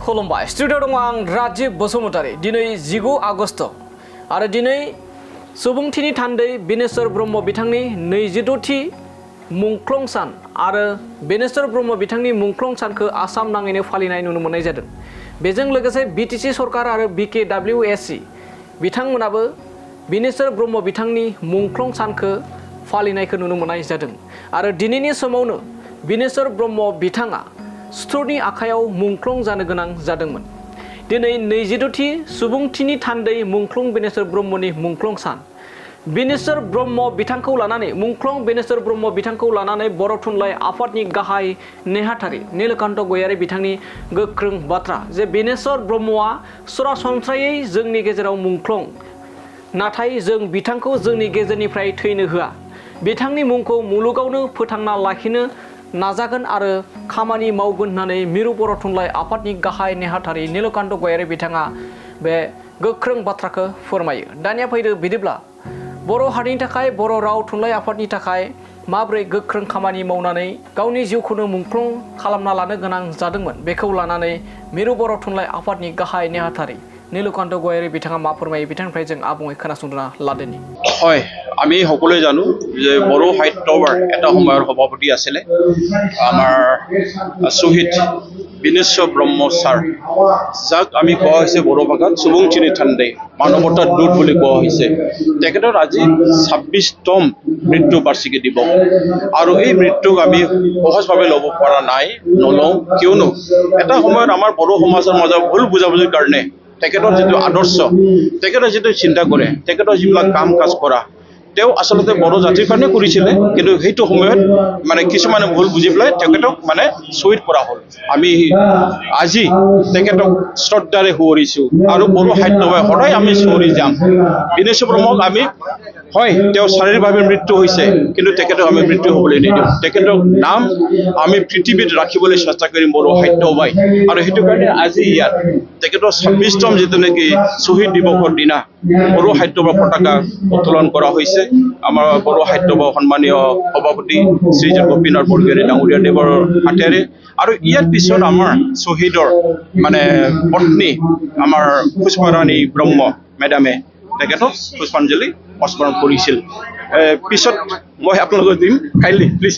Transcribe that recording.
खुलुमबाय स्टुडिअ दङ आं राजीब बसुमतारी दिनै 19 आगस्ट आरो दिनै सुबुंथिनि थान्दै बिनेश्वर ब्रह्म बिथांनि 26थि मुंख्लं सान आरो बिनेश्वर ब्रह्म बिथांनि मुंख्लं सानखौ आसाम नाङैनो फालिनाय नुनो मोननाय जादों। बेजों लोगोसे बिटिसि सरकार आरो BKWSC बिथांमोनाबो बिनेश्वर ब्रह्म बिथांनि मुंख्लं सानखौ फालिनायखौ नुनो मोननाय जादों आरो दिनैनि समावनो बिनेश्वर ब्रह्म बिथाङा सुथुरनि आखायाव मुंख्लं जानो गोनां जादोंमोन। दिनै 26थि सुबुंथिनि थान्दै मुंख्लं बिनेश्वर ब्रह्मनि मुंख्लं सान। बिनेश्वर ब्रह्म बिथांखौ लानानै मुंख्लं बिनेश्वर ब्रह्म बिथांखौ लानानै बर' थुनलाइ आफादनि गाहाय नेहाथारि नीलकान्त गयारी बिथांनि गोख्रों बाथ्रा जे बिनेश्वर ब्रह्मआ सरासनस्रायै जोंनि गेजेराव मुंख्लं, नाथाय जों बिथांखौ जोंनि गेजेरनिफ्राय थैनो होआ। बिथांनि मुंखौ मुलुगावनो फोथांना लाखिनो नाजागोन आरो खामानि मावगोन होननानै मिरु बर' थुनलाइ आफादनि गाहाय नेहाथारि नीलकान्त गयारी बिथाङा बे गोख्रों बाथ्राखौ फोरमायो। दानिया फैदो बिदिब्ला बर' हारिनि थाखाय बर' राव थुनलाइ आफादनि थाखाय माबोरै गोख्रों खामानि मावनानै गावनि जिउखौनो मुंख्लं खालामना लानो गोनां जादोंमोन बेखौ लानानै मिरु बर' थुनलाइ आफादनि गाहाय नेहाथारि নীলকান্ত গয়াৰী বিথাঙা মা ফৰমাই বিথাংफ्राय जों आबुङै खोनासंना लादोनि। হয়, আমি সকলোৱে জানো যে বড়ো সাহিত্যৰ এটা সময়ৰ সভাপতি আছিলে আমাৰ শ্বহীদ বিনেশ্বৰ ব্ৰহ্ম ছাৰ, যাক আমি কোৱা হৈছে বড়ো ভাষাত সুবুংচিনি থাণ্ডে মানৱতাৰ দূত বুলি কোৱা হৈছে। তেখেতৰ আজি 26তম মৃত্যু বাৰ্ষিকী দিৱস আৰু এই মৃত্যুক আমি সহজভাৱে ল'ব পৰা নাই, নলওঁ। কিয়নো এটা সময়ত আমাৰ বড়ো সমাজৰ মাজত ভুল বুজাবুজিৰ কাৰণে তেখেতৰ যিটো আদৰ্শ, তেখেতে যিটো চিন্তা কৰে, তেখেতৰ যিবিলাক কাম কাজ কৰা, তেওঁ আচলতে বড়ো জাতিৰ কাৰণে কৰিছিলে, কিন্তু সেইটো সময়ত মানে কিছুমানে ভুল বুজি পেলাই তেখেতক মানে শ্বহীদ কৰা হ'ল। আমি আজি তেখেতক শ্ৰদ্ধাৰে সুঁৱৰিছোঁ আৰু বড়ো সাহিত্যভাৱে সদায় আমি চহৰি যাম। বিনেশ্বৰ ব্ৰহ্মক আমি হয়, তেওঁ শাৰীৰিকভাৱে মৃত্যু হৈছে, কিন্তু তেখেতক আমি মৃত্যু হ'বলৈ নিদিওঁ। তেখেতৰ নাম আমি পৃথিৱীত ৰাখিবলৈ চেষ্টা কৰিম বড়ো সাহিত্য সভাই, আৰু সেইটো কাৰণে আজি ইয়াত তেখেতৰ 26তম যিটো নেকি শ্বহীদ দিৱসৰ দিনা বড়ো সাহিত্য সভাৰ পতাকা উত্তোলন কৰা হৈছে। আমাৰ বড়ো সাহিত্য সভাৰ সন্মানীয় সভাপতি শ্ৰীযুত গোপীনাথ বৰগোহাঞি ডাঙৰীয়া দেৱৰ হাতেৰে, আৰু ইয়াৰ পিছত আমাৰ শ্বহীদৰ মানে পত্নী আমাৰ পুষ্পাৰাণী ব্ৰহ্ম মেডামে তেখেতক পুষ্পাঞ্জলি অৰ্পণ কৰিছিল। পিছত মই আপোনালোকক দিম, কাইণ্ডলি প্লিজ।